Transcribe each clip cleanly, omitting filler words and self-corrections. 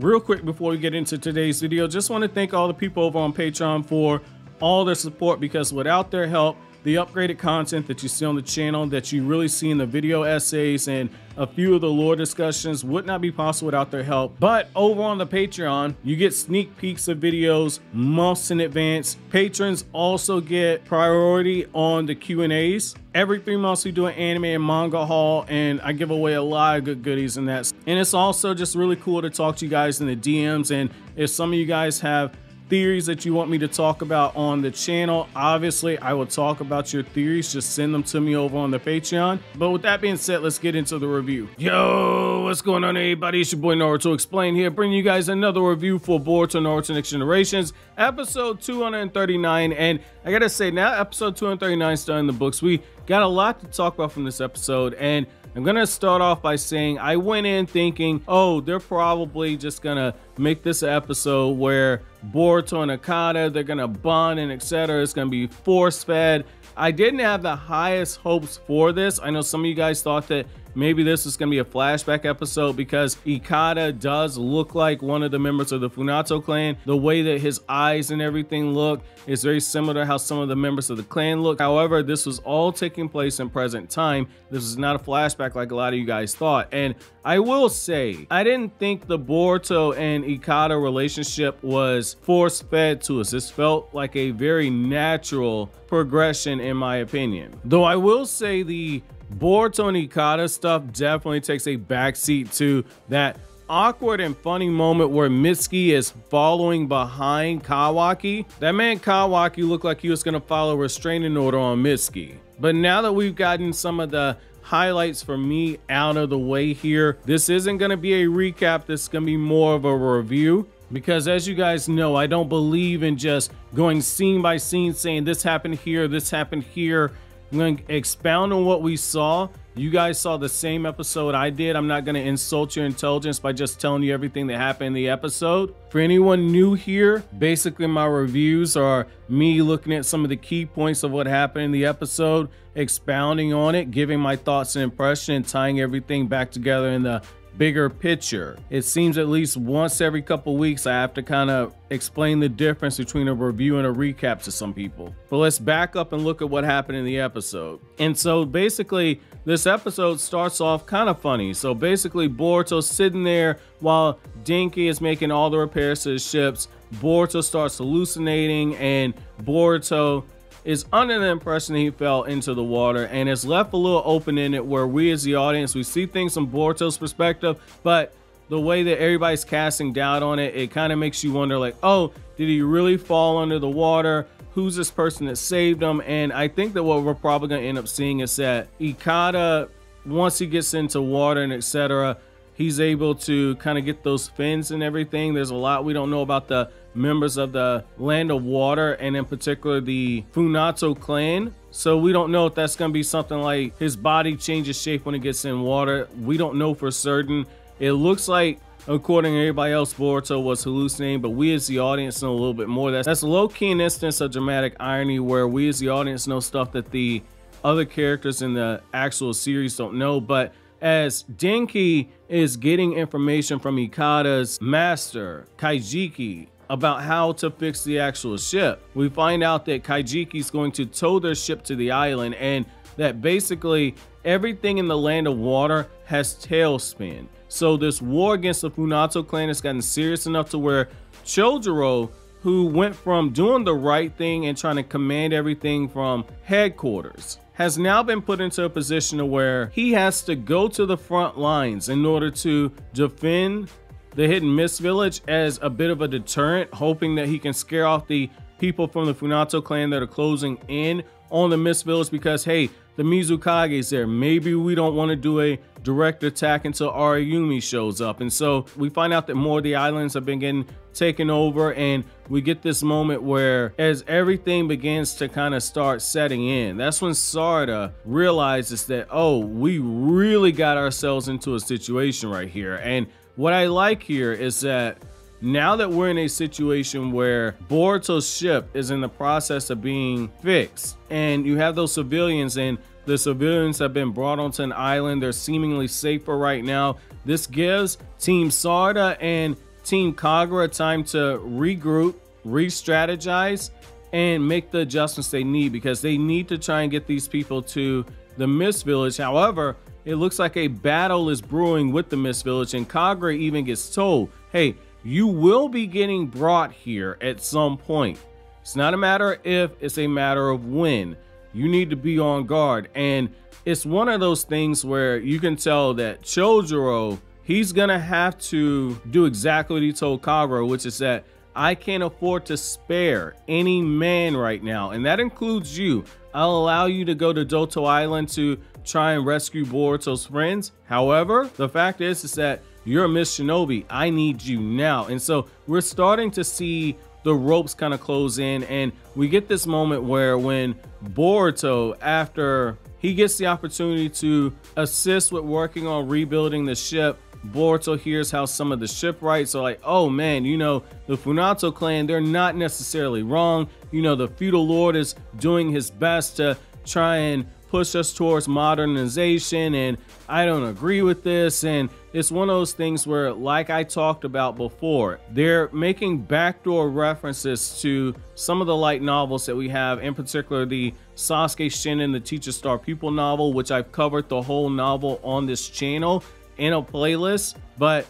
Real quick before we get into today's video, just want to thank all the people over on Patreon for all their support, because without their help, the upgraded content that you see on the channel, that you really see in the video essays and a few of the lore discussions, would not be possible without their help. But over on the Patreon, you get sneak peeks of videos months in advance. Patrons also get priority on the Q&As. Every 3 months we do an anime and manga haul, and I give away a lot of good goodies in that. And it's also just really cool to talk to you guys in the DMs, and if some of you guys have theories that you want me to talk about on the channel, obviously I will talk about your theories. Just send them to me over on the Patreon. But with that being said, let's get into the review. Yo, what's going on, everybody? It's your boy Naruto Explain here, bringing you guys another review for Boruto Naruto Next Generations, episode 239. And I gotta say, now episode 239 is still in the books. We got a lot to talk about from this episode, and I'm gonna start off by saying I went in thinking, oh, they're probably just gonna make this an episode where Boruto and Ikada, they're gonna bond and etc. It's gonna be force fed. I didn't have the highest hopes for this. I know some of you guys thought that maybe this was gonna be a flashback episode, because Ikada does look like one of the members of the Funato Clan. The way that his eyes and everything look is very similar to how some of the members of the clan look. However, this was all taking place in present time. This is not a flashback like a lot of you guys thought. And I will say, I didn't think the Boruto and Ikada relationship was force-fed to us. This felt like a very natural progression in my opinion. Though I will say the Boruto and Ikada stuff definitely takes a backseat to that awkward and funny moment where Mitsuki is following behind Kawaki. That man Kawaki looked like he was going to follow a restraining order on Mitsuki. But now that we've gotten some of the highlights for me out of the way here, this isn't going to be a recap. This is going to be more of a review, because as you guys know, I don't believe in just going scene by scene saying this happened here, this happened here. I'm going to expound on what we saw. You guys saw the same episode I did. I'm not going to insult your intelligence by just telling you everything that happened in the episode. For anyone new here, basically my reviews are me looking at some of the key points of what happened in the episode, expounding on it, giving my thoughts and impression, and tying everything back together in the bigger picture. It seems at least once every couple weeks I have to kind of explain the difference between a review and a recap to some people. But let's back up and look at what happened in the episode. And so basically this episode starts off kind of funny. So basically Boruto's sitting there while Denki is making all the repairs to his ships. Boruto starts hallucinating, and Boruto is under the impression that he fell into the water, and it's left a little open-ended where we as the audience, we see things from Boruto's perspective, but the way that everybody's casting doubt on it, it kind of makes you wonder, like, oh, did he really fall under the water? Who's this person that saved him? And I think that what we're probably going to end up seeing is that Ikada, once he gets into water and etc., he's able to kind of get those fins and everything. There's a lot we don't know about the members of the Land of Water, and in particular the Funato Clan. So we don't know if that's going to be something like his body changes shape when it gets in water. We don't know for certain. It looks like, according to everybody else, Boruto was hallucinating, but we as the audience know a little bit more. That's low-key an instance of dramatic irony where we as the audience know stuff that the other characters in the actual series don't know. But as Denki is getting information from Ikada's master, Kajiki, about how to fix the actual ship, we find out that Kajiki is going to tow their ship to the island, and that basically everything in the Land of Water has tailspin. So this war against the Funato Clan has gotten serious enough to where Chojuro, who went from doing the right thing and trying to command everything from headquarters, has now been put into a position where he has to go to the front lines in order to defend the Hidden Mist Village as a bit of a deterrent, hoping that he can scare off the people from the Funato Clan that are closing in on the Mist Village, because hey, the Mizukage is there. Maybe we don't want to do a direct attack until Arayumi shows up. And so we find out that more of the islands have been getting taken over, and we get this moment where as everything begins to kind of start setting in, that's when Sarada realizes that, oh, we really got ourselves into a situation right here. And what I like here is that now that we're in a situation where Boruto's ship is in the process of being fixed, and you have those civilians, and the civilians have been brought onto an island, they're seemingly safer right now. This gives Team Sarada and Team Kagura time to regroup, re-strategize, and make the adjustments they need, because they need to try and get these people to the Mist Village. However, it looks like a battle is brewing with the Mist Village, and Kagura even gets told, hey, you will be getting brought here at some point. It's not a matter of if, it's a matter of when. You need to be on guard. And it's one of those things where you can tell that Chojuro, he's gonna have to do exactly what he told Kagura, which is that I can't afford to spare any man right now, and that includes you. I'll allow you to go to Dotou Island to try and rescue Boruto's friends. However, the fact is that you're a Miss Shinobi. I need you now. And so we're starting to see the ropes kind of close in, and we get this moment where when Boruto, after he gets the opportunity to assist with working on rebuilding the ship, Boruto hears how some of the shipwrights are like, oh man, you know, the Funato Clan, they're not necessarily wrong. You know, the feudal lord is doing his best to try and push us towards modernization, and I don't agree with this. And it's one of those things where, like I talked about before, they're making backdoor references to some of the light novels that we have, in particular the Sasuke Shinin, the Teacher Star Pupil novel, which I've covered the whole novel on this channel in a playlist. But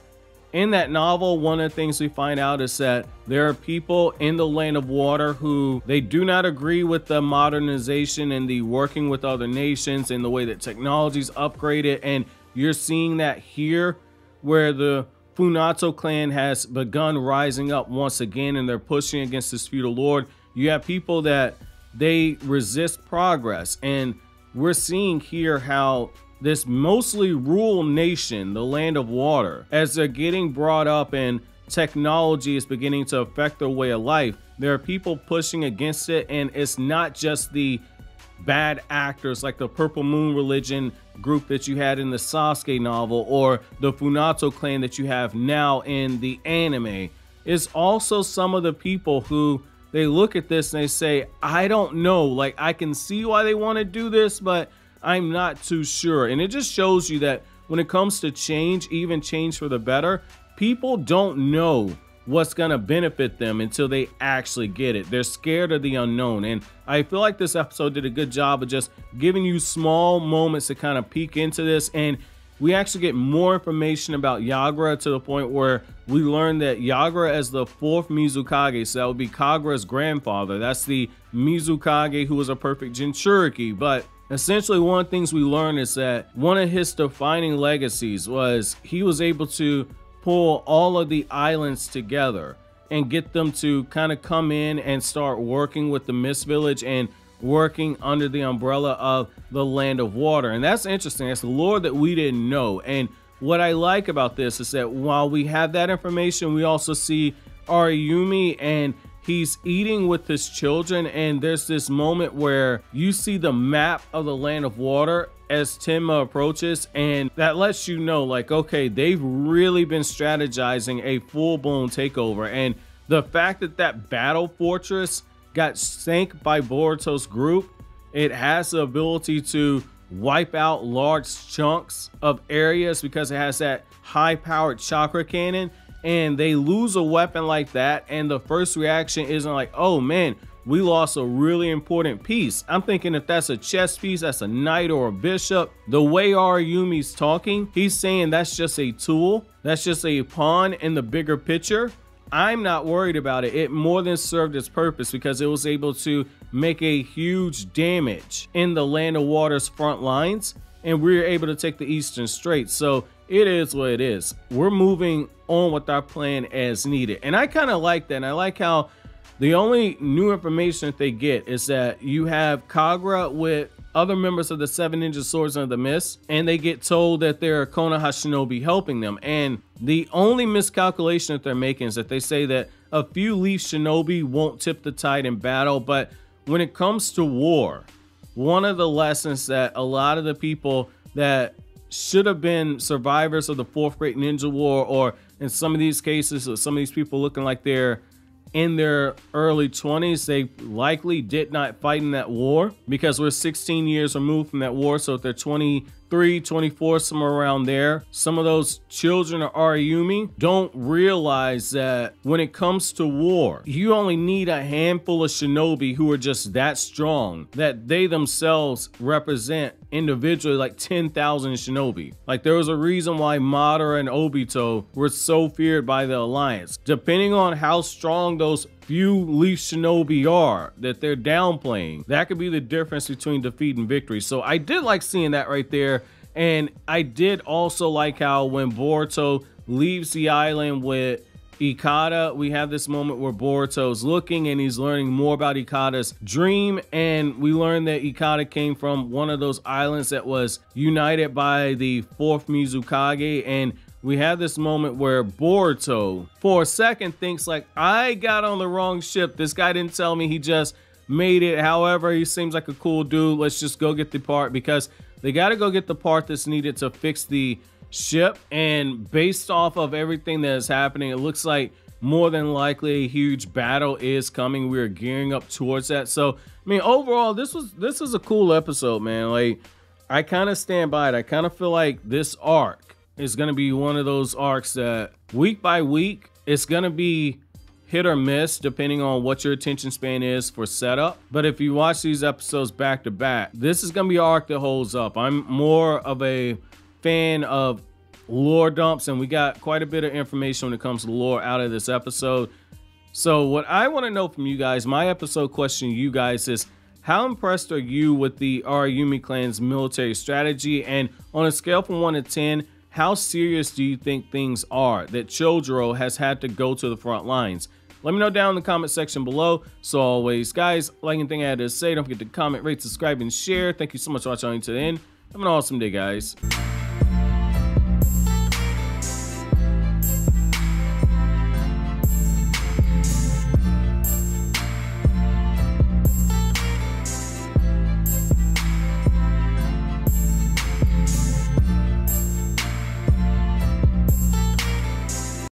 in that novel, one of the things we find out is that there are people in the Land of Water who they do not agree with the modernization and the working with other nations and the way that technology's upgraded. And you're seeing that here, where the Funato Clan has begun rising up once again, and they're pushing against this feudal lord. You have people that they resist progress, and we're seeing here how this mostly rural nation, the Land of Water, as they're getting brought up and technology is beginning to affect their way of life, there are people pushing against it. And it's not just the bad actors like the Purple Moon Religion group that you had in the Sasuke novel, or the Funato Clan that you have now in the anime. It's also some of the people who they look at this and they say, I don't know, like I can see why they want to do this, but I'm not too sure. And it just shows you that when it comes to change, even change for the better, people don't know what's going to benefit them until they actually get it. They're scared of the unknown. And I feel like this episode did a good job of just giving you small moments to kind of peek into this. And we actually get more information about Yagura, to the point where we learn that Yagura, as the 4th Mizukage, so that would be Kagura's grandfather, that's the Mizukage who was a perfect Jinchuriki. But essentially, one of the things we learn is that one of his defining legacies was he was able to pull all of the islands together and get them to kind of come in and start working with the Mist Village and working under the umbrella of the Land of Water. And that's interesting. That's the lore that we didn't know. And what I like about this is that while we have that information, we also see Ariyumi, and he's eating with his children, and there's this moment where you see the map of the Land of Water as Tenma approaches, and that lets you know, like, okay, they've really been strategizing a full-blown takeover. And the fact that that battle fortress got sank by Boruto's group, it has the ability to wipe out large chunks of areas because it has that high-powered chakra cannon. And they lose a weapon like that, and the first reaction isn't like, oh man, we lost a really important piece. I'm thinking if that's a chess piece, that's a knight or a bishop. The way Ariyumi's talking, he's saying that's just a tool, that's just a pawn in the bigger picture. I'm not worried about it. It more than served its purpose, because it was able to make a huge damage in the Land of Water's front lines, and we were able to take the Eastern Straits. So it is what it is. We're moving on with our plan as needed. And I kind of like that. And I like how the only new information that they get is that you have Kagura with other members of the 7 Ninja Swords of the Mist, and they get told that there are Konoha Shinobi helping them. And the only miscalculation that they're making is that they say that a few Leaf Shinobi won't tip the tide in battle. But when it comes to war, one of the lessons that a lot of the people that should have been survivors of the 4th Great Ninja War, or in some of these cases, some of these people looking like they're in their early 20s, they likely did not fight in that war, because we're 16 years removed from that war. So if they're 23 23, 24, somewhere around there. Some of those children of Ariumi don't realize that when it comes to war, you only need a handful of shinobi who are just that strong, that they themselves represent individually like 10,000 shinobi. Like, there was a reason why Madara and Obito were so feared by the Alliance. Depending on how strong those few leaf shinobi are that they're downplaying, that could be the difference between defeat and victory. So I did like seeing that right there. And I did also like how when Boruto leaves the island with Ikada, we have this moment where Boruto's looking and he's learning more about Ikada's dream, and we learn that Ikada came from one of those islands that was united by the fourth Mizukage, and we have this moment where Boruto for a second thinks like, I got on the wrong ship, this guy didn't tell me, he just made it. However, he seems like a cool dude, let's just go get the part, because they got to go get the part that's needed to fix the ship. And based off of everything that is happening, it looks like more than likely a huge battle is coming. We're gearing up towards that. So I mean, overall, this is a cool episode, man. Like, I kind of stand by it. I kind of feel like this arc is going to be one of those arcs that week by week it's going to be hit or miss depending on what your attention span is for setup. But if you watch these episodes back to back, this is going to be an arc that holds up. I'm more of a fan of lore dumps, and we got quite a bit of information when it comes to lore out of this episode. So what I want to know from you guys, my episode question to you guys is, how impressed are you with the Ariumi clan's military strategy? And on a scale from 1 to 10, how serious do you think things are that Chojuro has had to go to the front lines? Let me know down in the comment section below. So always, guys, like anything I had to say, don't forget to comment, rate, subscribe, and share. Thank you so much for watching to the end. Have an awesome day, guys.